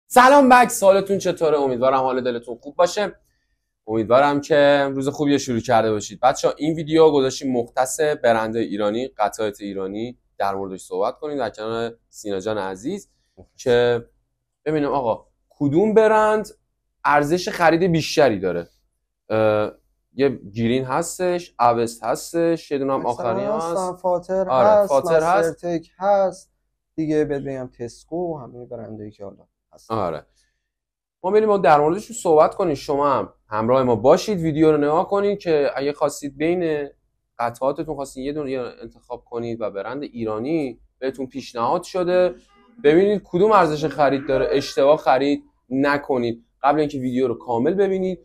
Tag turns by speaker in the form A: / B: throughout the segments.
A: سلام بک، سالتون چطوره؟ امیدوارم حال دلتون خوب باشه. امیدوارم که روز خوبی شروع کرده باشید. بچه‌ها این ویدیو گذاشتیم مختص برند ایرانی، قطعات ایرانی در موردش صحبت کنیم در کنار سینا جان عزیز که ببینیم آقا کدوم برند ارزش خرید بیشتری داره. یه گیرین هستش، اوست هستش، یه دونه هم آخری هست،
B: فاتر هست، فاتر هست، تک هست دیگه، بگم تسکو و همه برندایی که حالا هست.
A: آره ما بریم در موردش صحبت کنیم. شما هم همراه ما باشید، ویدیو رو نگاه کنید که اگه خواستید بین قطعاتتون خواستید یه دونه انتخاب کنید و برند ایرانی بهتون پیشنهاد شده، ببینید کدوم ارزش خرید داره، اشتباه خرید نکنید. قبل اینکه ویدیو رو کامل ببینید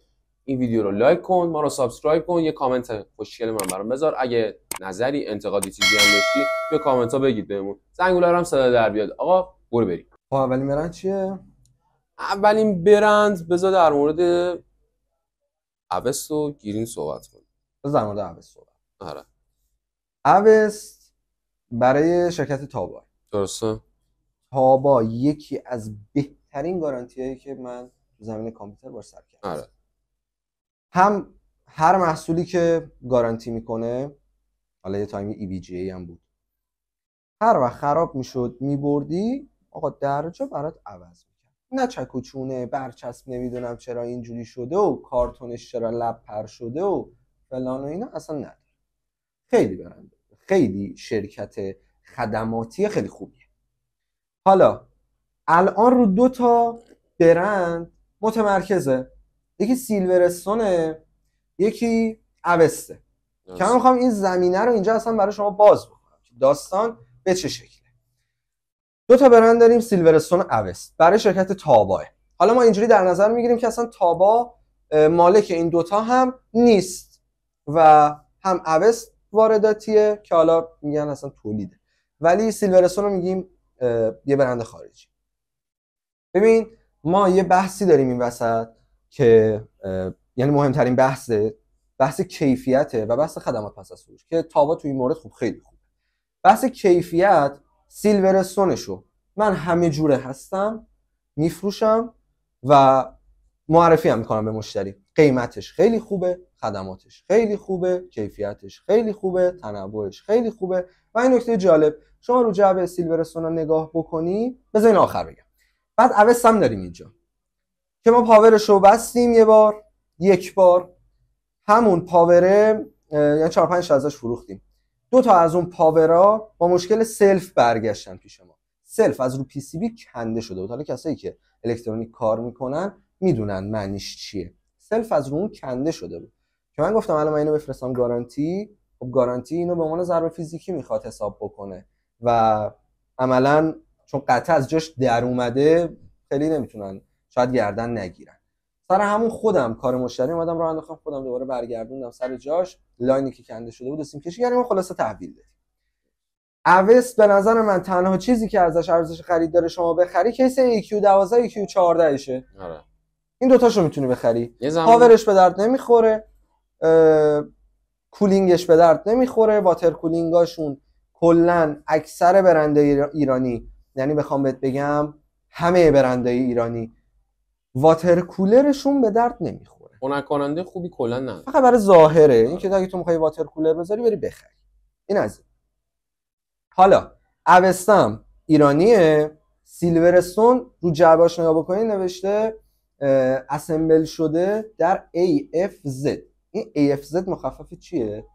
A: این ویدیو رو لایک کن، ما رو سابسکرایب کن، یه کامنت خوشگل من برام بذار. اگه نظری، انتقادی، چیزی هم داشتی تو کامنت ها بگید بهمون. زنگوله رو هم صدا در بیاد. آقا برو بریم.
B: اولین برند چیه؟
A: اولین برند بذار در مورد اوست و گیرین صحبت کنیم.
B: بذار در مورد اوست صحبت.
A: آره.
B: اوست برای شرکت تابا.
A: درسته.
B: تابا یکی از بهترین گارانتیایی که من تو زمین کامپیوتر باهاش سر کردم.
A: آره.
B: هم هر محصولی که گارانتی میکنه، حالا یه تایمی EVGA هم بود، هر وقت خراب میشد میبردی آقا درجا برات عوض میکرد. نه چک و چونه، برچسب نمیدونم چرا اینجوری شده و کارتونش چرا لب پر شده و فلان و اینا اصلا نداره. خیلی برنده، خیلی شرکت خدماتی خیلی خوبیه. حالا الان رو 2 تا برند متمرکزه، یکی سیلورستونه، یکی اوسته که من میخوام این زمینه رو اینجا اصلا برای شما باز بکنم که داستان به چه شکله. 2 تا برند داریم، سیلورستون و اوست، برای شرکت تاباه. حالا ما اینجوری در نظر میگیریم که اصلا تابا مالک این 2 تا هم نیست و هم اوست وارداتیه که حالا میگن اصلا تولیده، ولی سیلورستون رو میگیم یه برند خارجی. ببین ما یه بحثی داریم این وسط که یعنی مهمترین بحث کیفیته و بحث خدمات پس از فروش که تابا تو این مورد خیلی خوبه. بحث کیفیت، سیلورستونشو من همه جوره هستم میفروشم و معرفی هم میکنم به مشتری. قیمتش خیلی خوبه، خدماتش خیلی خوبه، کیفیتش خیلی خوبه، تنوعش خیلی خوبه. و این نکته جالب، شما رو جعبه سیلورستون رو نگاه بکنی، بذار این آخر بگم. بعد اوست هم داریم اینجا که ما پاورش رو بستیم یک بار همون پاوره، یعنی 4-5 تا ازش فروختیم. 2 تا از اون پاورا با مشکل سلف برگشتن پیش ما. سلف از رو PCB کنده شده بود. حالا کسایی که الکترونیک کار میکنن میدونن معنیش چیه. سلف از رو اون کنده شده بود که من گفتم الان من اینو بفرستم گارانتی. خب گارانتی اینو به عنوان ضربه فیزیکی میخواد حساب بکنه و عملاً چون قطعه از جاش در اومده خیلی نمیتونن شاید گردن نگیرن. سر همون خودم کار مشتری اومدم راه انداختم، خودم دوباره برگردوندم سر جاش، لاینی که کنده شده بود سیم کشی کردیم و خلاصه تحویل دادیم. اوست به نظر من تنها چیزی که ازش ارزش خرید داره شما بخری کیس EQ12 EQ14 شه.
A: آره.
B: این 2 تاشو میتونی بخری. پاورش به درد نمیخوره، کولینگش به درد نمیخوره، واتر کولینگاشون کلا اکثر برندهای ایرانی، یعنی بخوام بهت بگم همه برندهای ایرانی واتر کولرشون به درد نمیخوره.
A: خنک کننده خوبی کلا نه،
B: فقط برای ظاهره. این که اگه تو میخوای واتر کولر بذاری بری بخری. این از این. حالا اوستم ایرانیه. سیلورستون رو جعبه‌اش نگاه بکنید نوشته اسمبل شده در AFZ. این AFZ مخفف چیه؟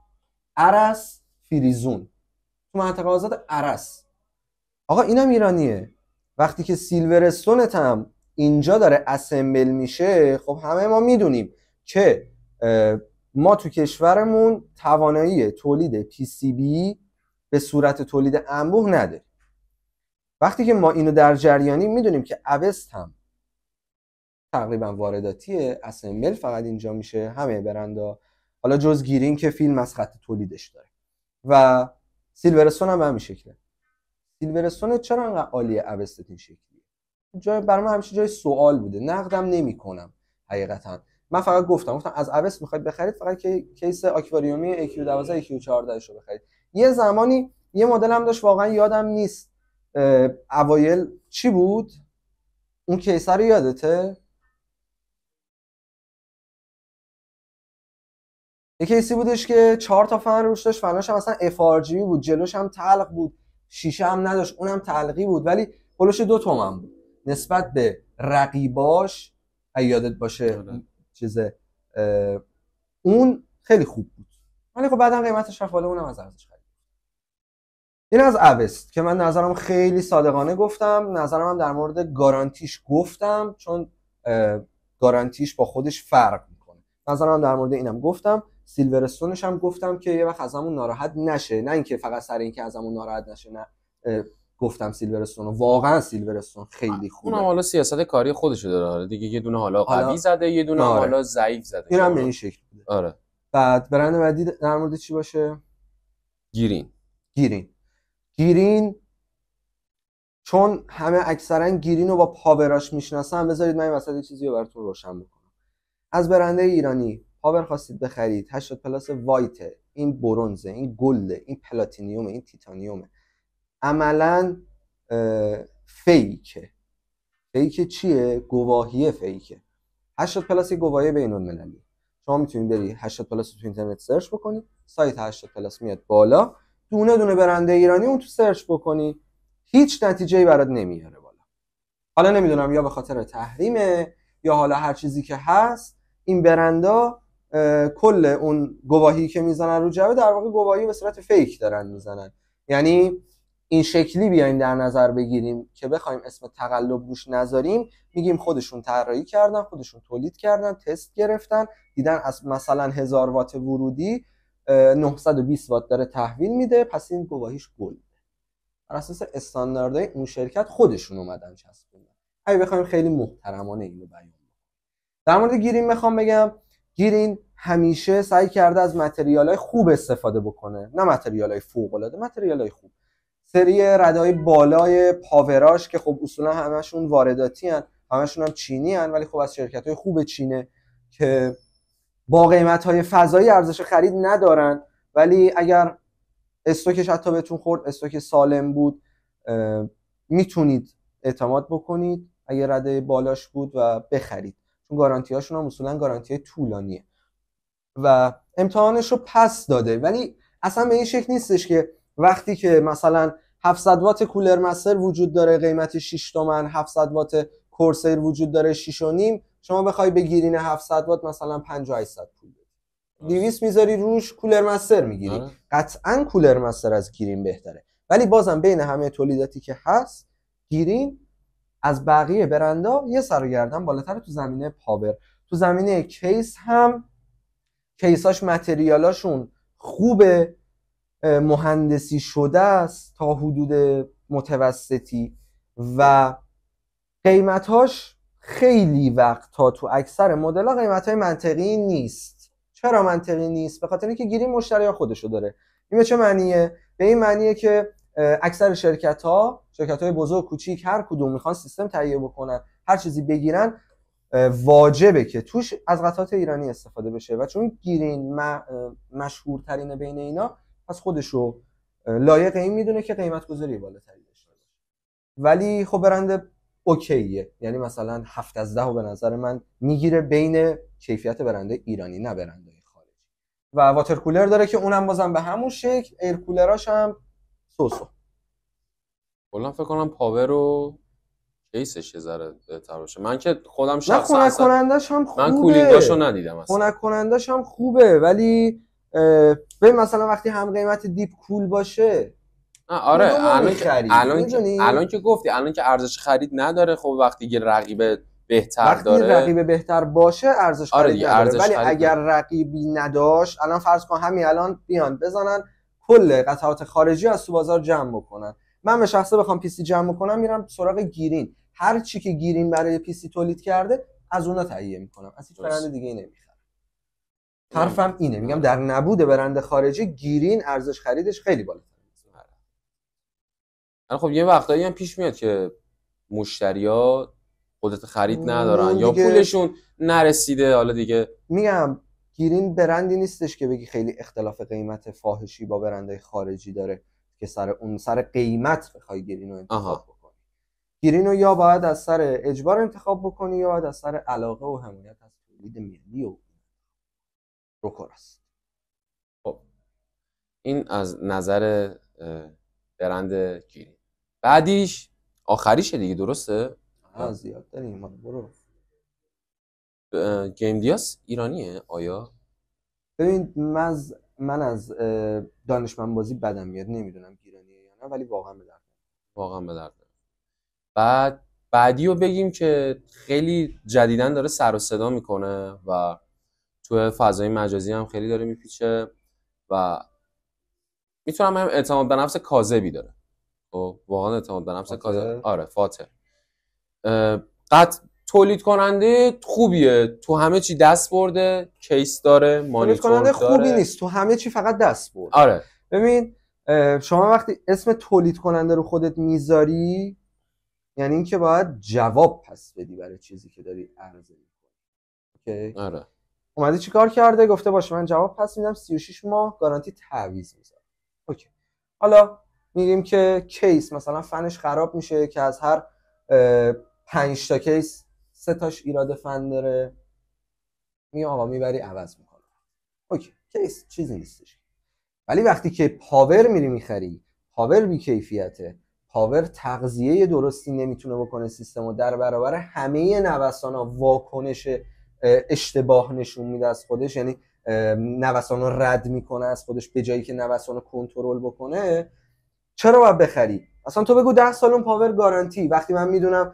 B: ارس فریزون، تو منطقه آزاد ارس. آقا اینم ایرانیه. وقتی که سیلورستونت هم اینجا داره اسمبل میشه، خب همه ما میدونیم که ما تو کشورمون توانایی تولید PCB به صورت تولید انبوه نداریم. وقتی که ما اینو در جریانی میدونیم که اوست هم تقریبا وارداتیه، اسمبل فقط اینجا میشه همه برندا، حالا جز گیرین که فیلم از خط تولیدش داره، و سیلورستون هم به همین شکله. سیلورستون چرا انقدر عالیه اوست این شکلیه؟ جای برای من همیشه جای سوال بوده، نقدم نمی‌کنم حقیقتا. من فقط گفتم از اوست میخواید بخرید فقط که کیس آکواریومی EQ12 EQ14 شو بخرید. یه زمانی یه مدل هم داشت واقعا یادم نیست اوایل چی بود، اون کیسه رو یادته؟ یه کیسی بودش که 4 تا فن روش داشت، فناش هم اصلا FRGB بود، جلوش هم تلق بود، شیشه هم نداشت، اونم تلقی بود، ولی هولوش 2 تومن بود نسبت به رقیباش. یادت باشه چیزه اون خیلی خوب بود، ولی خب بعدم قیمتش رفت بالا، اونم از ارزش خرید. این از اوست که من نظرم خیلی صادقانه گفتم، نظرم هم در مورد گارانتیش گفتم، چون گارانتیش با خودش فرق میکنه. نظرم در مورد اینم گفتم. سیلورستونش هم گفتم که یه وقت ازمون ناراحت نشه، نه اینکه فقط سر اینکه ازمون ناراحت نشه، نه گفتم سیلورستون، واقعا سیلورستون خیلی خوبه.
A: اونم حالا سیاست کاری خودشو داره، حالا دیگه یه دونه حالا قوی زده، یه دونه حالا ضعیف زده،
B: اینم به این شکل بوده.
A: آره.
B: بعد برند بعدی در مورد چی باشه؟ گیرین چون همه اکثرا گیرین رو با پاوراش میشناسن، بذارید من این وسط یه چیزی رو براتون روشن بکنم. از برنده ایرانی پاور خواستید بخرید، 80 پلاس وایت، این برنزه، این گلده، این پلاتینیومه، این تیتانیومه، عملا فیکه. فیک چیه؟ گواهی فیکه. 80 پلاس گواهی بین‌المللی. شما میتونید بری 80 پلاس تو اینترنت سرچ بکنی، سایت 80 پلاس میاد بالا، دونه دونه برنده ایرانی اون تو سرچ بکنی، هیچ نتیجه‌ای برات نمیاره بالا. حالا نمیدونم یا به خاطر تحریمه یا حالا هر چیزی که هست، این برندا کل اون گواهی که میزنن رو جعبه در واقع گواهی به صورت فیک دارن میزنن. یعنی این شکلی بیاین در نظر بگیریم که بخوایم اسم تقلب روش نذاریم، میگیم خودشون طراحی کردن، خودشون تولید کردن، تست گرفتن، دیدن از مثلا 1000 وات ورودی 920 وات داره تحویل میده، پس این گواهیش گل. بر اساس استانداردهای اون شرکت خودشون اومدن چسبوندن. اگه بخوایم خیلی محترمانه اینو بیان کنیم. در مورد گیرین میخوام بگم، گیرین همیشه سعی کرده از متریالای خوب استفاده بکنه، نه متریالای فوق العاده، متریالای خوب. سری ردای بالای پاوراش که خب اصولا همشون وارداتی ان، همشون هم چینی ان، ولی خب از شرکت‌های خوب چینه که با قیمت‌های فضایی ارزش خرید ندارن، ولی اگر استوکش حتی بهتون خورد، استوک سالم بود، میتونید اعتماد بکنید اگر رده بالاش بود و بخرید، چون گارانتی هاشون هم اصولا گارانتی طولانیه و امتحانش رو پس داده. ولی اصلا به این شکل نیستش که وقتی که مثلا 700 وات کولر مستر وجود داره قیمتش 6 تومن، 700 وات کورسیر وجود داره 6.5، شما بخوای بگیرین 700 وات مثلا 5800 پول بدی، 200 میذاری روش کولر مستر میگیری. قطعا کولر مستر از گیرین بهتره، ولی بازم بین همه تولیداتی که هست گیرین از بقیه برندا یه سر و گردن بالاتر تو زمینه پاور. تو زمینه کیس هم کیساش متریالاشون خوبه، مهندسی شده است تا حدود متوسطی و قیمتاش خیلی وقت تا تو اکثر مدل‌ها قیمت‌های منطقی نیست. چرا منطقی نیست؟ به خاطر اینکه گیرین مشتری‌ها خودشو داره. این به چه معنیه؟ به این معنیه که اکثر شرکت‌های بزرگ کوچیک هر کدوم میخوان سیستم تهیه بکنن، هر چیزی بگیرن واجبه که توش از قطعات ایرانی استفاده بشه و چون گیرین مشهورترین بین اینا، پس خودشو لایق این میدونه که قیمت گذاری بالاتری داشته باشه. ولی خب برند اوکیه، یعنی مثلا 7 از 10 به نظر من میگیره بین کیفیت برند ایرانی نه برند خارجی. و واتر کولر داره که اونم بازم به همون شکل، ایر کولراش هم سوسو.
A: کلا فکر کنم پاور رو کیسش یه ذره بهتر باشه. من که خودم شخصا
B: خنک کنندش هم خوبه،
A: من کولینگاشو ندیدم اصلا.
B: خنک کنندش هم خوبه، ولی ببین مثلا وقتی هم قیمت دیپ کول باشه،
A: آره الان که گفتی الان که ارزش خرید نداره، خب وقتی که رقیب بهتر داره،
B: وقتی رقیب بهتر باشه ارزش خرید نداره. ولی اگر رقیبی نداشت، الان فرض کن همین الان بیان بزنن کل قطعات خارجی از تو بازار جمع بکنن، من به شخصه بخوام پی سی جمع کنم میرم سراغ گیرین، هر چی که گیرین برای پی سی تولید کرده از اونها تهیه میکنم، از هیچ برند دیگه ای نمیخرم. حرفم اینه، میگم در نبود برند خارجی گیرین ارزش خریدش خیلی بالاتره.
A: خب یه وقتایی هم پیش میاد که مشتریا قدرت خرید ندارن یا پولشون نرسیده، حالا دیگه
B: میگم گیرین برندی نیستش که بگی خیلی اختلاف قیمت فاحشی با برندهای خارجی داره که سر قیمت بخوای گیرین رو انتخاب بکنی. گرین رو یا باید از سر اجبار انتخاب بکنی یا باید از سر علاقه و حمایت از تولید ملی و روکور است.
A: خب این از نظر برند گرین. بعدیش آخریشه دیگه، درسته؟
B: زیاد داریم. برو.
A: گیم دیاس ایرانیه آیا؟
B: ببین من از دانشمند بازی بدم میاد، نمیدونم گیرانیه یا نه، ولی واقعا به درد
A: واقعا. بعد بعدی رو بگیم که خیلی جدیدن داره سر و صدا میکنه و تو فضای مجازی هم خیلی داره میپیچه و میتونم هم اعتماد به نفس کاذبی داره. خب واقعا اعتماد به نفس کاذب. آره فاتر. تولید کننده خوبیه، تو همه چی دست برده، کیس داره، مانیتور داره.
B: تولید کننده خوبی نیست، تو همه چی فقط دست برده.
A: آره
B: ببین شما وقتی اسم تولید کننده رو خودت میذاری یعنی اینکه باید جواب پس بدی برای چیزی که داری عرضه می‌کنی. اوکی؟
A: آره.
B: اومده چیکار کرده؟ گفته باشه من جواب پس میدم، 36 ماه گارانتی تعویض میذارم. اوکی. حالا میگیم که کیس مثلا فنش خراب میشه که از هر 5 تا کیس 3 تاش ایراد فن داره، میگم آقا میبری عوض میکنه. اوکی، کیس چیزی نیستش. ولی وقتی که پاور میری میخری، پاور بی کیفیته، پاور تغذیه درستی نمیتونه بکنه سیستم و در برابر همه نوسانا واکنش اشتباه نشون میده از خودش، یعنی نوسانا رد میکنه از خودش به جایی که نوسانا کنترل بکنه، چرا باید بخری؟ اصلا تو بگو 10 سال پاور گارانتی، وقتی من میدونم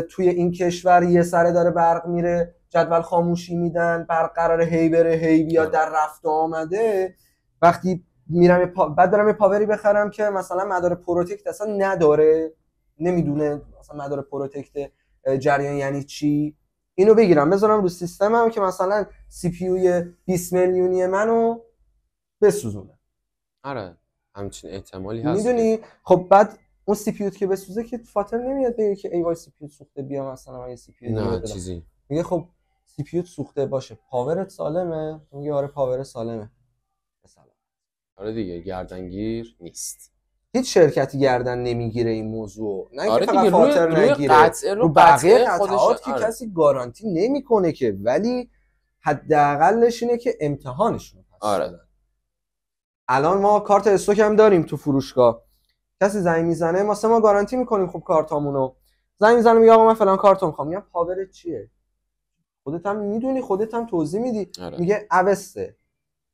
B: توی این کشور یه سره داره برق میره، جدول خاموشی میدن، برق قراره هی بره هی بیاد، در رفت و آمده، وقتی میرم بعد برم یه پاوری بخرم که مثلا مدار پروتکت اصلا نداره، نمیدونه مثلا مدار پروتکت جریان یعنی چی، اینو بگیرم بذارم رو سیستمم که مثلا سی پی یو 20 میلیونی منو بسوزونه.
A: آره همچین احتمالی هست.
B: میدونی خب بعد اون سی پی یو که بسوزه که فاطر نمیاد بگه که ای وای سی پی یو سوخته، بیا مثلا من یه سی پی یو دیگه بدم.
A: چیزی
B: میگه خب سی پی یو سوخته باشه، پاورت سالمه؟ میگه آره پاور سالمه. مثلا
A: آره دیگه گردنگیر نیست.
B: هیچ شرکتی گردن نمیگیره این موضوع، نه
A: آره
B: اینکه فقط فاطر نگیره،
A: رو
B: بقیه قطعات که
A: آره.
B: کسی گارانتی نمیکنه که، ولی حداقلش اینه که امتحانشون پس
A: آره.
B: الان ما کارت استوک هم داریم تو فروشگاه، کسی زنگ میزنه ما گارانتی میکنیم خب کارتامونو، زنگ میزنه میگه آقا من فلان کارتو میخوام، میگم پاورت چیه؟ خودت هم میدونی، خودت هم توضیح میدی.
A: آره.
B: میگه اوسته.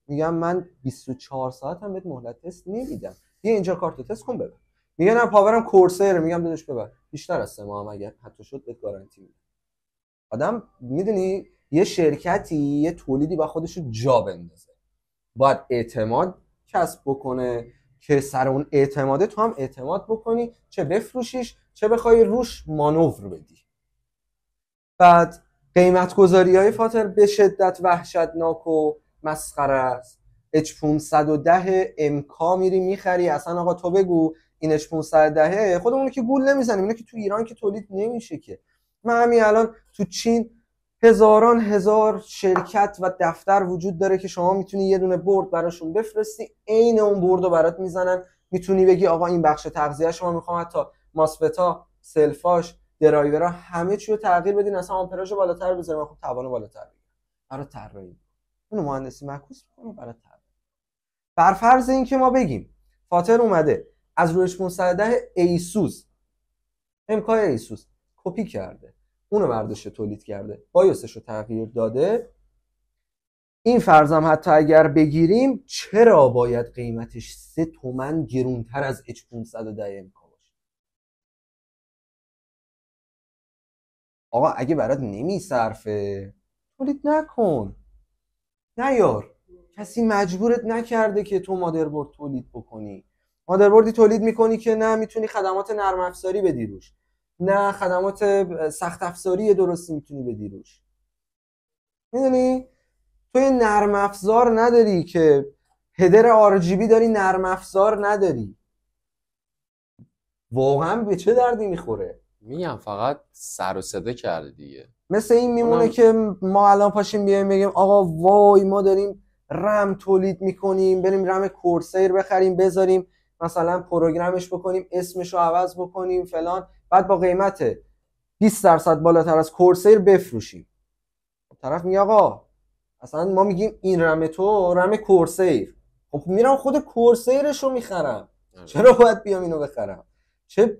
B: میگم من 24 ساعت هم بهت مهلت تست نمیدم، بیا اینجا کارتو تست کن ببر. میگه نه پاورم کورسر، میگم داداش ببر، بیشتر از 3 ماه هم اگه حتی شد بهت گارانتی میدم. آدم میدونی یه شرکتی یه تولیدی با خودشو جا بندازه، باید اعتماد کسب بکنه که سر اون اعتماده تو هم اعتماد بکنی، چه بفروشیش چه بخوای روش مانور بدی. بعد قیمت گذاری های فاتر به شدت وحشتناک و مسخره است. H510 MK میری میخری، اصلا آقا تو بگو این H510 خودمون که گول نمیزنیم، اینو که تو ایران که تولید نمیشه که. من همین الان تو چین هزاران هزار شرکت و دفتر وجود داره که شما میتونی یه دونه برد براشون بفرستی، عین اون برد رو برات میزنن، میتونی بگی آقا این بخش تغذیه شما میخوام حتی ماسفتا، سلفاش، درایورها همه چی رو تغییر بدین، اصلا آمپراژ بالاتر بذاریم، خب توان بالاتر بگیرم برای طراحی، اون مهندسی معکوس میکنه برای طراحی. بر فرض اینکه ما بگیم فاتر اومده از روی H510 ایسوس امکای ایسوس کپی کرده، اونو برداشته تولید کرده، بایوسش رو تغییر داده، این فرضم حتی اگر بگیریم چرا باید قیمتش 3 تومن گرونتر از H510 امکا باشه؟ آقا اگه برات نمیصرفه تولید نکن، نیار، کسی مجبورت نکرده که تو مادربرد تولید بکنی. مادربردی تولید میکنی که نه میتونی خدمات نرم افزاری بدی روش، نه خدمات سخت افزاری درستی میتونی بدی روش. میدونی تو یه نرم افزار نداری که هدر RGB داری، نرم افزار نداری، واقعا به چه دردی میخوره؟
A: میگم فقط سر و صدا کرده دیگه.
B: مثل این میمونه که ما الان پاشیم بیایم بگیم آقا وای ما داریم رم تولید میکنیم، بریم رم کورسیر بخریم بذاریم مثلا پروگرامش بکنیم، اسمش رو عوض بکنیم فلان، بعد با قیمت 20% بالاتر از کورسیر بفروشیم. طرف میگه آقا اصلا ما میگیم این رم تو رم کورسیر، خب میرم خود کورسیرش رو میخرم، چرا باید بیام اینو بخرم؟ چه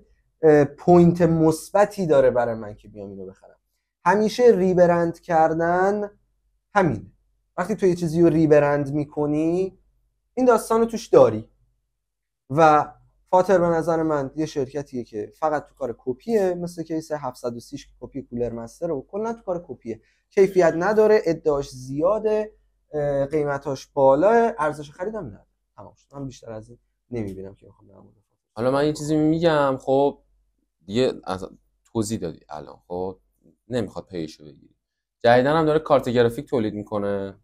B: پوینت مثبتی داره برای من که بیام اینو بخرم؟ همیشه ریبرند کردن همینه. وقتی تو یه چیزی رو ریبرند میکنی این داستان رو توش داری. و فاتر به نظر من یه شرکتیه که فقط تو کار کپیه، مثل کیس 730 کپی کولر مستر و کلا تو کار کپیه، کیفیت نداره، ادعاش زیاده، قیمتاش بالا، ارزش خریدم نداره. تمام شد. من بیشتر از این نمیبینم که بخوام در مورد.
A: حالا من یه چیزی میگم، خب دیگه از توضیح دادی الان، خب نمیخواد پیشو بگیری. جدیدن هم داره کارت گرافیک تولید میکنه،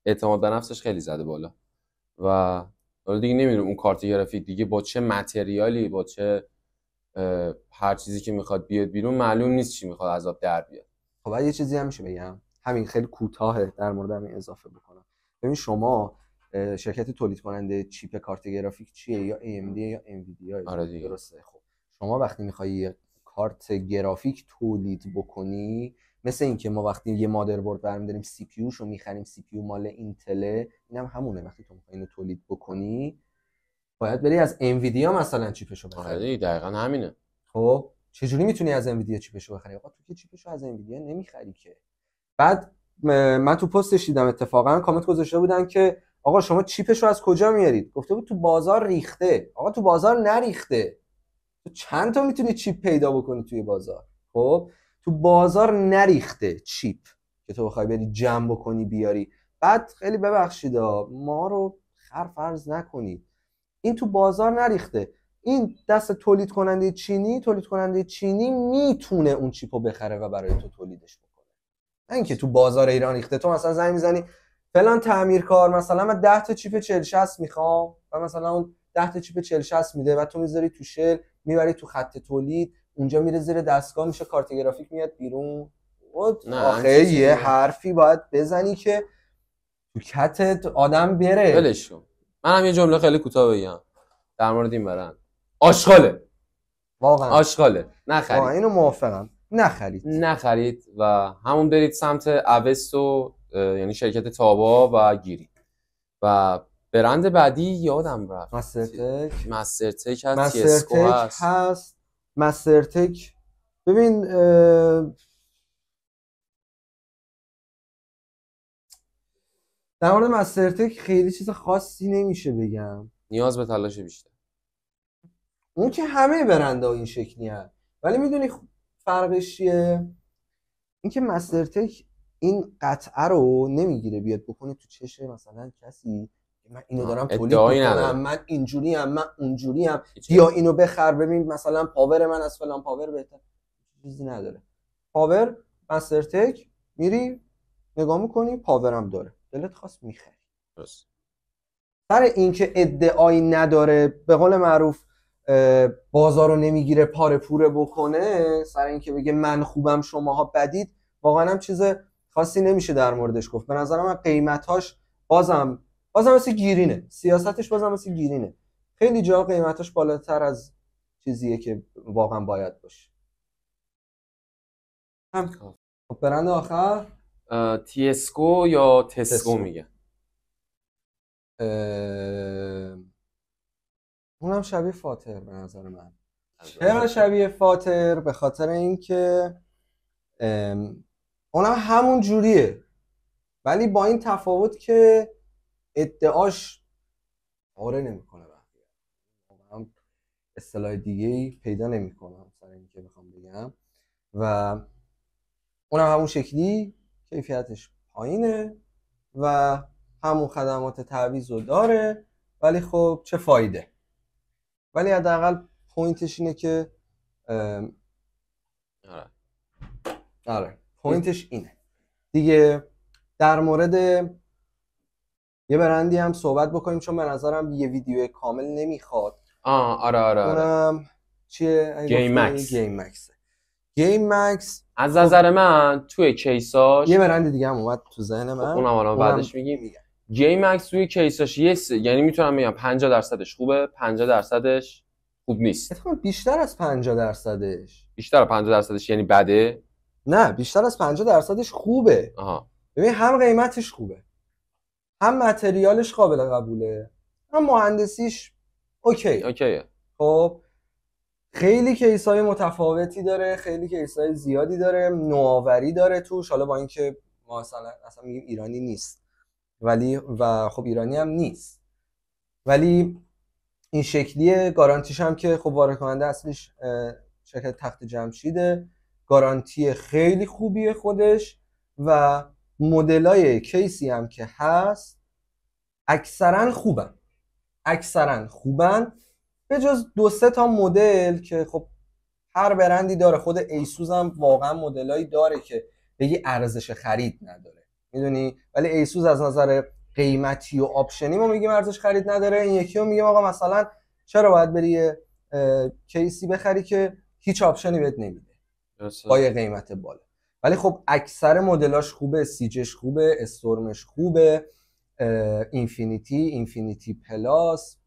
A: اعتماد به نفسش خیلی زده بالا و حالا دیگه نمیدونم اون کارت گرافیک دیگه با چه متریالی، با چه هر چیزی که میخواد بیاد بیرون معلوم نیست چی میخواد عذاب در بیاد.
B: خب یه چیزی هم میشه بگم، همین خیلی کوتاه در مورد همین اضافه بکنم. ببین شما شرکت تولید کننده چیپ کارت گرافیک چیه؟ یا AMD یا NVIDIA.
A: آره دیگه.
B: درسته. خب شما وقتی میخوای کارت گرافیک تولید بکنی، مثل اینکه ما وقتی یه مادربرد برمی‌داریم سی پی یوشو می‌خریم، سی پی یو مال اینتل، اینم همونه. وقتی تو می‌خوای اینو تولید بکنی باید بری از انویدیا مثلا چیپشو بخری.
A: آره دقیقاً همینه.
B: خب چجوری میتونی از انویدیا چیپشو بخری؟ آقا تو که چیپشو از انویدیا نمیخری که. بعد من تو پستش دیدم اتفاقا کامنت گذاشته بودن که آقا شما چیپشو از کجا میارید؟ گفته بود تو بازار ریخته. آقا تو بازار نریخته. تو چند تا میتونی چیپ پیدا بکنی توی بازار؟ خب تو بازار نریخته چیپ که تو بخوای بری جمع بکنی بیاری. بعد خیلی ببخشید ما رو خر فرض نکنید، این تو بازار نریخته. این دست تولید کننده چینی میتونه اون چیپو بخره و برای تو تولیدش بکنه، نه اینکه تو بازار ایران ریخته. تو مثلا زنگ میزنی فلان تعمیرکار مثلا من 10 تا چیپ 40 60 میخوام و مثلا اون 10 تا چیپ 40 60 میده و تو میذاری تو شل، میبری تو خط تولید، اونجا میره زیر دستگاه، میشه کارت گرافیک میاد بیرون. آخه یه حرفی باید بزنی که تو کتت آدم بره.
A: ولش کن. من هم یه جمله خیلی کوتاه بگم در مورد این برند. آشغاله.
B: واقعا
A: آشغاله. نخرید.
B: واقعا اینو موافقم. نخرید
A: و همون برید سمت اوستو، یعنی شرکت تابا و گیری. و برند بعدی یادم رفت. مسترتک هست، تیسکو
B: هست. مسترتک ببین در مورد مسترتک خیلی چیز خاصی نمیشه بگم،
A: نیاز به تلاش بیشتر.
B: اون که همه برندها این شکلی هست، ولی میدونی فرقش چیه؟ اینکه مسترتک این قطعه رو نمیگیره بیاد بکنه تو چشه مثلا کسی من اینو دارم تولید میکنم، من اینجوری ام، من اونجوری ام، بیا اینو بخر ببین مثلا پاور من از فلان پاور بهتر. چیزی نداره. پاور مسترتک میری نگاه میکنی پاورم داره، دلت خواست میخری.
A: درست.
B: سر اینکه ادعایی نداره، به قول معروف بازارو نمیگیره پاره پوره بکنه، سر اینکه بگه من خوبم شماها بدید، واقعا هم چیز خاصی نمیشه در موردش گفت. به نظر من قیمتاش بازم مثل گیرینه، سیاستش بازم مثل گیرینه. خیلی جا قیمتاش بالاتر از چیزیه که واقعا باید باشه. خب برند آخر
A: تیسکو یا تسکو میگه.
B: اونم شبیه فاتر به نظر من. چرا شبیه فاتر؟ به خاطر اینکه اونم همون جوریه، ولی با این تفاوت که ادعاش آره نمیکنه. هم اصطلاح دیگه‌ای پیدا نمیکنم سر اینکه بخوام بگم. و اونم همون شکلی کیفیتش پایینه و همون خدمات تعویض رو داره، ولی خب چه فایده. ولی حداقل پوینتش اینه که آره پوینتش اینه دیگه. در مورد یه برندی هم صحبت بکنیم چون به نظرم یه ویدیو کامل نمیخواد.
A: آره
B: اونم چیه؟ گیم مکس
A: از نظر من توی کیساش
B: یه برند دیگه هم اومد تو ذهن من،
A: اونم الان بعدش میگیم. گیم مکس توی کیساش یعنی میتونم بگم 50% خوبه، 50% خوب نیست.
B: اتفاقا بیشتر از 50%.
A: بیشتر 50%ش یعنی بده؟
B: نه، بیشتر از 50%ش خوبه.
A: آها.
B: ببین هم قیمتش خوبه، هم متریالش قابل قبوله، هم مهندسیش
A: اوکیه.
B: خب خیلی کیسای متفاوتی داره، خیلی کیسای زیادی داره، نوآوری داره توش. حالا با اینکه ما اصلا میگیم ایرانی نیست، ولی و خب ایرانی هم نیست، ولی این شکلیه. گارانتیش هم که خب وارد کننده اصلیش شرکت تخت جمشیده، گارانتی خیلی خوبیه خودش، و مدلای کیسی هم که هست اکثرا خوبن به جز 2-3 تا مدل که خب هر برندی داره. خود ایسوس هم واقعا مدلایی داره که بگی ارزش خرید نداره، میدونی، ولی ایسوس از نظر قیمتی و آپشنی ما میگیم ارزش خرید نداره. این یکی رو میگیم آقا مثلا چرا باید بری کیسی بخری که هیچ آپشنی بهت نمیده با یه قیمت بالا. ولی خب اکثر مدلاش خوبه، سیجش خوبه، استورمش خوبه، اینفینیتی پلاس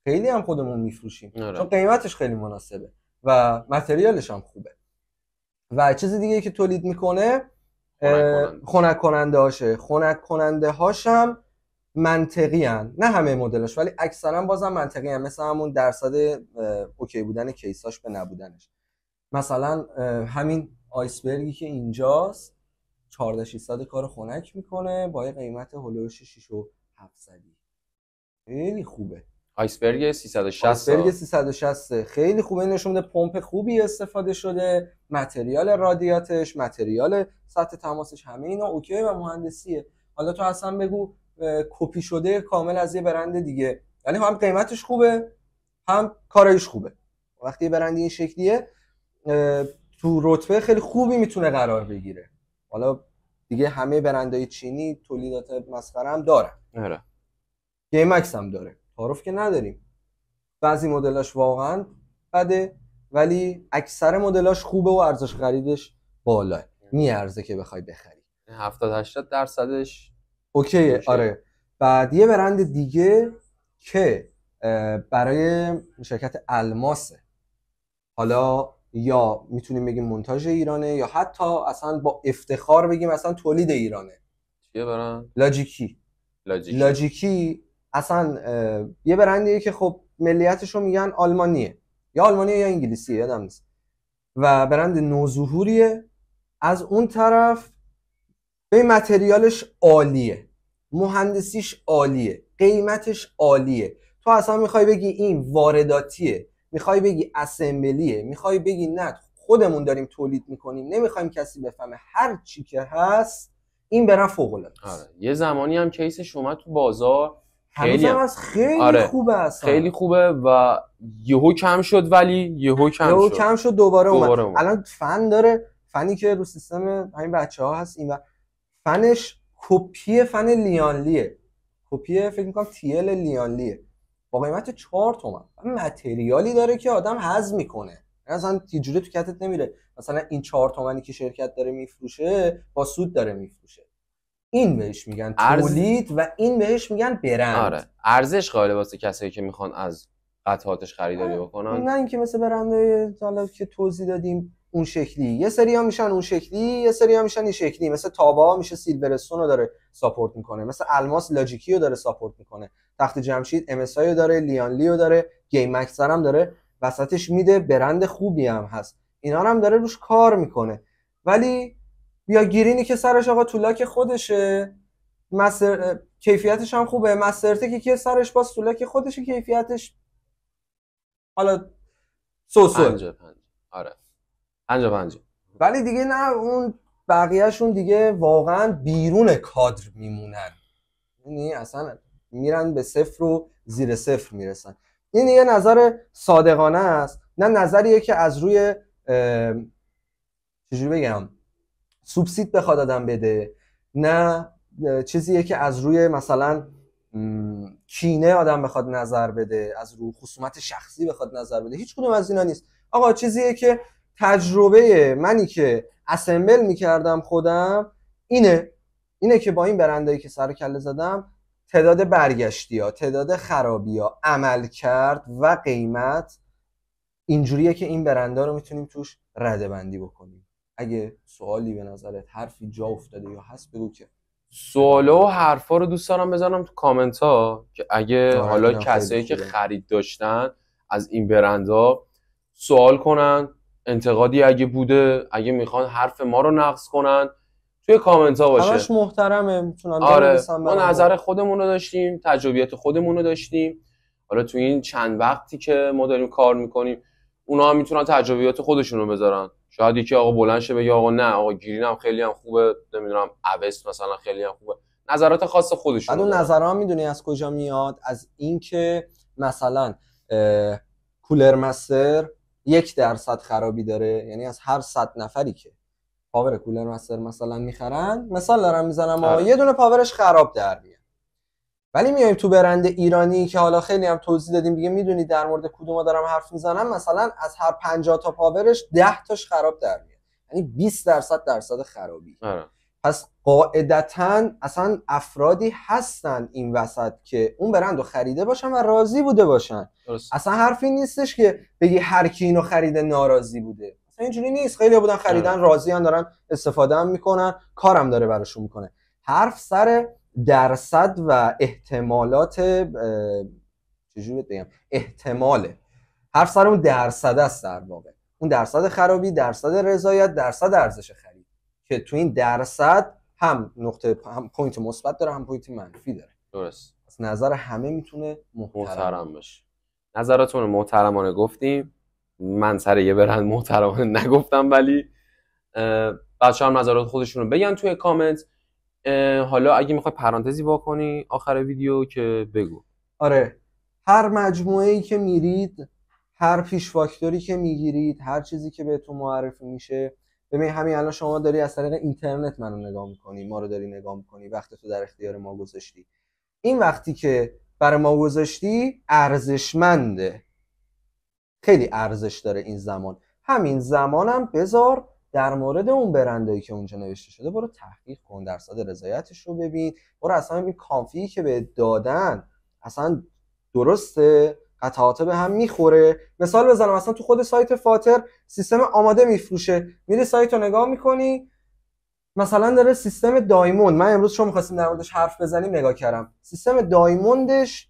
B: خیلی هم خودمون میفروشیم چون قیمتش خیلی مناسبه و متریالش هم خوبه. و چیز دیگه که تولید میکنه خنک کننده هاشم منطقی هن. نه همه مدلاش ولی اکثرا بازم منطقی هن، مثل همون درصد اوکی بودن کیساش به نبودنش. مثلا همین آیسبرگی که اینجاست 14600 کار خنک میکنه با یه قیمت هولوش 6700 خیلی خوبه.
A: آیسبرگ
B: 360 خیلی خوبه، نشون میده پمپ خوبی استفاده شده، متریال رادیاتش، متریال سطح تماسش، همه اینا اوکی و مهندسیه. حالا تو اصلا بگو کپی شده کامل از یه برند دیگه، یعنی هم قیمتش خوبه هم کارایش خوبه. وقتی برند این شکلیه تو رتبه خیلی خوبی میتونه قرار بگیره. حالا دیگه همه برندهای چینی تولیدات مسخره هم دارن، گیم مکس هم داره، تعارف که نداریم. بعضی مدلاش واقعا بده ولی اکثر مدلاش خوبه و ارزش خریدش بالاه، میارزه که بخوای بخری.
A: 70-80%
B: اوکیه. آره. بعد یه برند دیگه که برای شرکت الماسه، حالا یا میتونیم بگیم مونتاژ ایرانه یا حتی اصلا با افتخار بگیم اصلا تولید ایرانه.
A: چیه برند؟
B: لاجیکی اصلا یه برندیه که خب ملیتش رو میگن آلمانیه یا انگلیسیه یادم نیست، و برند نوظهوریه. از اون طرف به متریالش عالیه، مهندسیش عالیه، قیمتش عالیه. تو اصلا میخوای بگی این وارداتیه، میخوای بگی اسمبلیه، میخوای بگی نه خودمون داریم تولید میکنیم نمیخوایم کسی بفهمه، هر چی که هست این برند فوق العاده است.
A: یه زمانی هم کیسش اومد تو بازار
B: خیلی خوبه، اصلا
A: خیلی خوبه و یهو کم شد، ولی یهو کم شد
B: دوباره اومد. الان فن داره، فنی که رو سیستم همین بچه‌ها هست این و فنش کپی فن لیانلیه، کپی فکر می‌کنم تیل لیانلیه با قیمت 4 تومن. متریالی داره که آدم هضم میکنه، اصلا تیجوری تو کتت نمیره. مثلا این 4 تومنی که شرکت داره میفروشه با سود داره میفروشه، این بهش میگن تولید و این بهش میگن برند.
A: ارزش قائل واسه کسایی که میخوان از قطعاتش خریداری بکنن،
B: نه اینکه مثل برندهای حالا که توضیح دادیم اون شکلی. یه سری ها میشن اون شکلی، یه سری ها میشن این شکلی. مثل تابا میشه سیلورستون رو داره ساپورت میکنه، مثل الماس لاجیکی رو داره ساپورت میکنه، تخت جمشید ام اس آی رو داره، لیانلی رو داره، گیم مکس هم داره، وسطش میده برند خوبی هم هست، اینا هم داره روش کار میکنه. ولی یا گیرینی که سرش آقا تولاک خودشه، کیفیتش هم خوبه، مسترتکی که سرش باز تولاک خودشه، کیفیتش حالا سوسو
A: 50-50.
B: ولی دیگه نه اون بقیهشون دیگه واقعا بیرون کادر میمونن، یعنی اصلا میرن به صفر و زیر صفر میرسن. این یه نظر صادقانه است، نه نظریه که از روی چجوری بگم سوبسید بخواد آدم بده، نه چیزیه که از روی مثلا کینه آدم بخواد نظر بده، از روی خصومت شخصی بخواد نظر بده، هیچ کدوم از اینا نیست. آقا چیزیه که تجربه منی که اسمبل میکردم خودم اینه که با این برندایی که سر کله زدم تعداد برگشتی ها، تعداد خرابی ها، عمل کرد و قیمت اینجوریه که این برنده رو میتونیم توش رده بندی بکنیم. اگه سوالی به نظرت حرفی جا افتاده یا هست بگو که
A: سوالا و حرفا رو دوست دارم بذارم تو کامنت ها که اگه حالا کسایی که خرید داشتن از این برندها سوال کنن، انتقادی اگه بوده، اگه میخوان حرف ما رو نقص کنن توی کامنت ها باشه.
B: همش محترمه، میتونن
A: آره ما نظر خودمون رو داشتیم، تجربیات خودمون رو داشتیم. حالا تو این چند وقتی که ما داریم کار میکنیم اونا هم میتونن تجربیات خودشون رو بذارن. شاید یکی آقا بلند شه بگه آقا نه آقا گرین هم خیلی هم خوبه، نمیدونم اوست مثلا خیلی هم خوبه، نظرات خاص خودشون.
B: اون نظرها میدونی از کجا میاد؟ از اینکه مثلا کولر مستر 1% خرابی داره، یعنی از هر 100 نفری که پاور کولر مستر مثلا میخرن، مثال دارم میزنم، یه دونه پاورش خراب در میاد. ولی میایم تو برند ایرانی که حالا خیلی هم توضیح دادیم دیگه، میدونی در مورد کدوما دارم حرف میزنم، مثلا از هر 50 تا پاورش 10 تاش خراب در میاد، یعنی 20% درصد خرابی. پس قاعدتاً اصلا افرادی هستن این وسط که اون برند رو خریده باشن و راضی بوده باشن. اصلا حرفی نیستش که بگی هر کی اینو خریده ناراضی بوده، اصلا اینجوری نیست. خیلی بودن خریدن راضی ان، دارن استفاده هم میکنن، کارم داره براشون میکنه. حرف سر درصد و احتمالات، چجوری بگم، احتماله. حرف سر اون درصد است در واقع، اون درصد خرابی، درصد رضایت، درصد ارزش خرید، که تو این درصد هم نقطه، هم پوینت مثبت داره هم پوینت منفی داره.
A: درست.
B: از نظر همه میتونه
A: محترم باشه. نظراتون رو محترمانه گفتیم. من سر یه برند محترمانه نگفتم، ولی بچه‌ها هم نظرات خودشون رو بگن توی کامنت. حالا اگه میخوای پرانتزی واکنی آخر ویدیو که بگو.
B: آره، هر مجموعه‌ای که میرید، هر پیش فاکتوری که میگیرید، هر چیزی که بهتون معرفی میشه، ببین همین الان شما داری از طریق اینترنت منو نگاه میکنی، ما رو داری نگاه میکنی، وقتتو در اختیار ما گذاشتی. این وقتی که برای ما گذاشتی ارزشمنده، خیلی ارزش داره این زمان. همین زمانم بذار در مورد اون برندایی که اونجا نوشته شده برو تحقیق کن، درصد رضایتش رو ببین، برو اصلا این کانفیگی که به دادن اصلا درسته، قطعات به هم میخوره. مثال بزنم، اصلا تو خود سایت فاتر سیستم آماده میفروشه، میری سایت رو نگاه میکنی، مثلا داره سیستم دایموند، من امروز شما می‌خواستیم در موردش حرف بزنیم نگاه کردم، سیستم دایموندش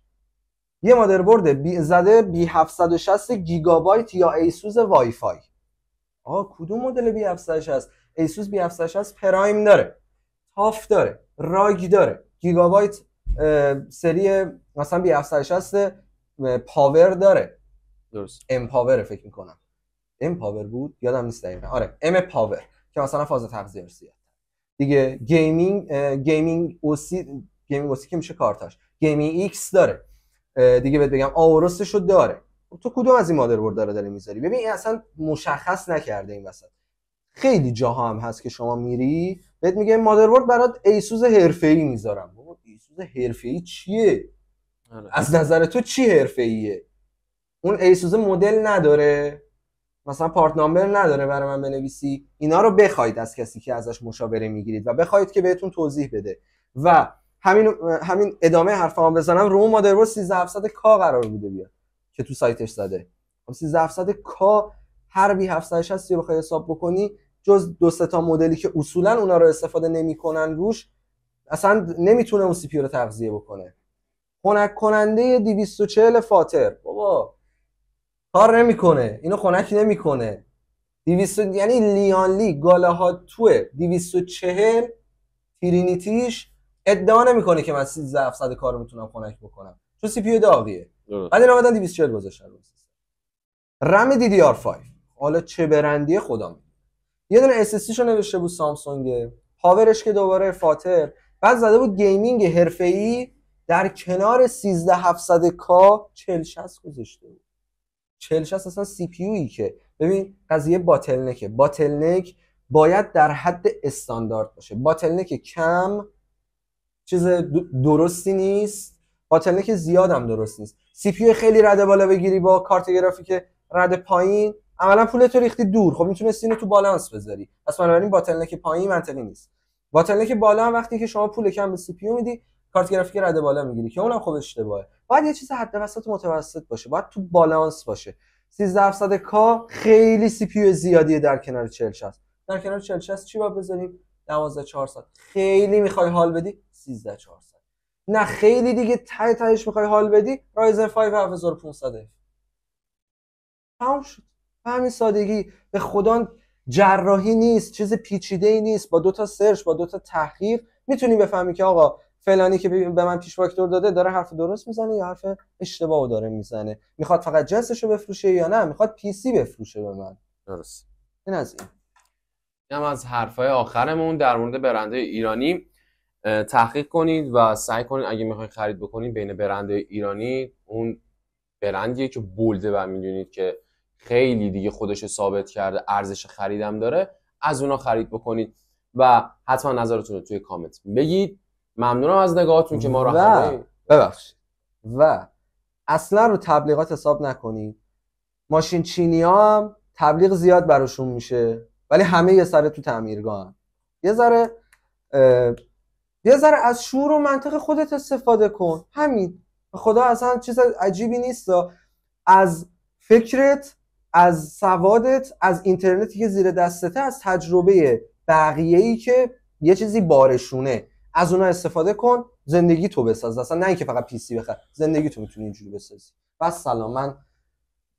B: یه مادربرد زده بی 760 گیگابایت یا ایسوس وای فای. آقا کدوم مدل بی 760؟ ایسوس بی 760 پرایم داره، تاف داره، راگ داره، گیگابایت سری مثلا بی 760 پاور داره.
A: درست.
B: ام پاور فکر میکنم، ام پاور بود یادم نیست دقیقاً. آره ام پاور که مثلا فاز تغذیه زیاد دیگه. گیمینگ اوسی که میشه کارتاش، گیمینگ ایکس داره دیگه. بهت بگم آوروسشو داره. تو کدوم از این مادربرد داره میذاری؟ ببین این اصلا مشخص نکرده این وسط. خیلی جاها هم هست که شما میری بهت میگه مادربرد برات ایسوس حرفه‌ای میذارم. بابا ایسوس حرفه‌ای چیه؟ از نظر تو چی حرفه‌ایه؟ اون ایسوس مدل نداره، مثلا پارت نامبر نداره برای من بنویسی. اینا رو بخواید از کسی که ازش مشاوره میگیرید و بخواید که بهتون توضیح بده. و همین ادامه حرفام بزنم، رو مادربرد 13700K قرار بوده بیاد که تو سایتش زده. 13700K هر بی 760 رو بخوای حساب بکنی، جز دو سه تا مدلی که اصولا اونا رو استفاده نمیکنن روش، اصلا نمیتونه اون سی پی رو تغذیه بکنه. خنک کننده 240 فاتر بابا کار نمیکنه، اینو خنک نمیکنه. 200 یعنی لیانلی گالاهاتو 240 ترینیتیش ادعا نمیکنه که من 13700 کارو میتونم خنک بکنم، چون سی پی یو داغیه. بعد اینا بعدن 240 گذاشتن رو رم DDR5. حالا چه برندی خدا میدونه. یه دونه اس اس دی شو نوشته بود سامسونگ، پاورش که دوباره فاتر، بعد زده بود گیمینگ حرفه‌ای در کنار 13700K 4060 گذاشته بود. 4060 اصلا سی پی یویی که ببین قضیه باتلنک باید در حد استاندارد باشه. باتلنک کم چیز درستی نیست، باتلنک زیاد هم درست نیست. سی پی یو خیلی رده بالا بگیری با کارت گرافیک رده پایین، عملا پولت ریختی دور. خب میتونستی اینو تو بالانس بذاری. پس بنابراین باتلنک پایین منطقی نیست. باتلنک بالا هم وقتی که شما پول کم به سی پی یو میدی، کارت گرافیک رده بالا میگیری که اونم خب اشتباهه. باید یه چیز حد وسط متوسط باشه، باید تو بالانس باشه. 13700K خیلی سی پی یو زیادیه در کنار 4060. در کنار 4060 چی باید بذاریم؟ 12400. خیلی میخوای حال بدی 13400. نه خیلی دیگه تهش میخوای حال بدی رایزن 5 7500. تمام شد. به همین سادگی. به خدا جراحی نیست، چیز پیچیده‌ای نیست. با 2 تا سرچ، با 2 تا تحقیق میتونی بفهمی که آقا فلانی که به من پیش فاکتور داده داره حرف درست میزنه یا حرف اشتباهو داره میزنه، میخواد فقط جنسشو بفروشه یا نه میخواد پی سی بفروشه به من.
A: درست.
B: این از این.
A: هم از حرفای آخرمون در مورد برندهای ایرانی تحقیق کنید و سعی کنید اگه میخواید خرید بکنید بین برندهای ایرانی اون برندیه که بولده و میدونید که خیلی دیگه خودش ثابت کرده ارزش خریدم داره، از اونا خرید بکنید و حتما نظرتون رو توی کامنت بگید. ممنونم از نگاهتون که ما رو
B: ببخشید و اصلا رو تبلیغات حساب نکنید. ماشین چینی ها هم تبلیغ زیاد براشون میشه ولی همه یه سره تو تعمیرگاهن. یه ذره از شعور و منطق خودت استفاده کن. همین. خدا اصلا چیز عجیبی نیست. از فکرت، از سوادت، از اینترنتی که زیر دستته، از تجربه بقیه‌ای که یه چیزی بارشونه، از اونها استفاده کن. زندگی تو بساز. اصلا نه اینکه فقط پی سی بخر، زندگی تو میتونی اینجوری بسازی. بس سلام، من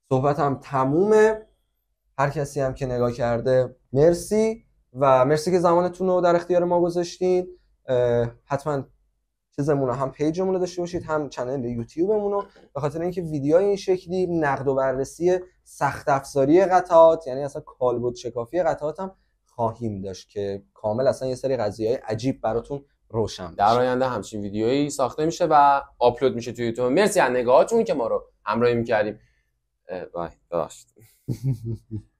B: صحبتم تمومه. هر کسی هم که نگاه کرده مرسی و مرسی که زمانتون رو در اختیار ما گذاشتین. حتما چیزمون رو هم پیجمون رو داشته باشید هم کانال یوتیوبمون رو، به خاطر اینکه ویدیوهای این شکلی نقد و بررسی سخت افزاری قطعات، یعنی اصلا کالبد شکافی قطعات هم خواهیم داشت که کامل اصلا یه سری قضیه‌های عجیب براتون روشن بشه.
A: در آینده همچین ویدیویی ساخته میشه و آپلود میشه توی یوتیوب. مرسی از نگاهاتون که ما رو همراهی می‌کردیم. ببخشید.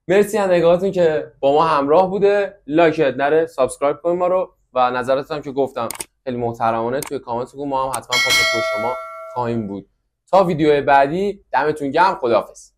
A: مرسی از نگاهاتون که با ما همراه بوده. لایک نره، سابسکرایب کنید ما رو و نظراتتون هم که گفتم خیلی محترمانه توی کامنت بگو، ما هم حتما پاسخگوی شما خواهیم بود. تا ویدیو بعدی دمتون گرم. خداحافظ.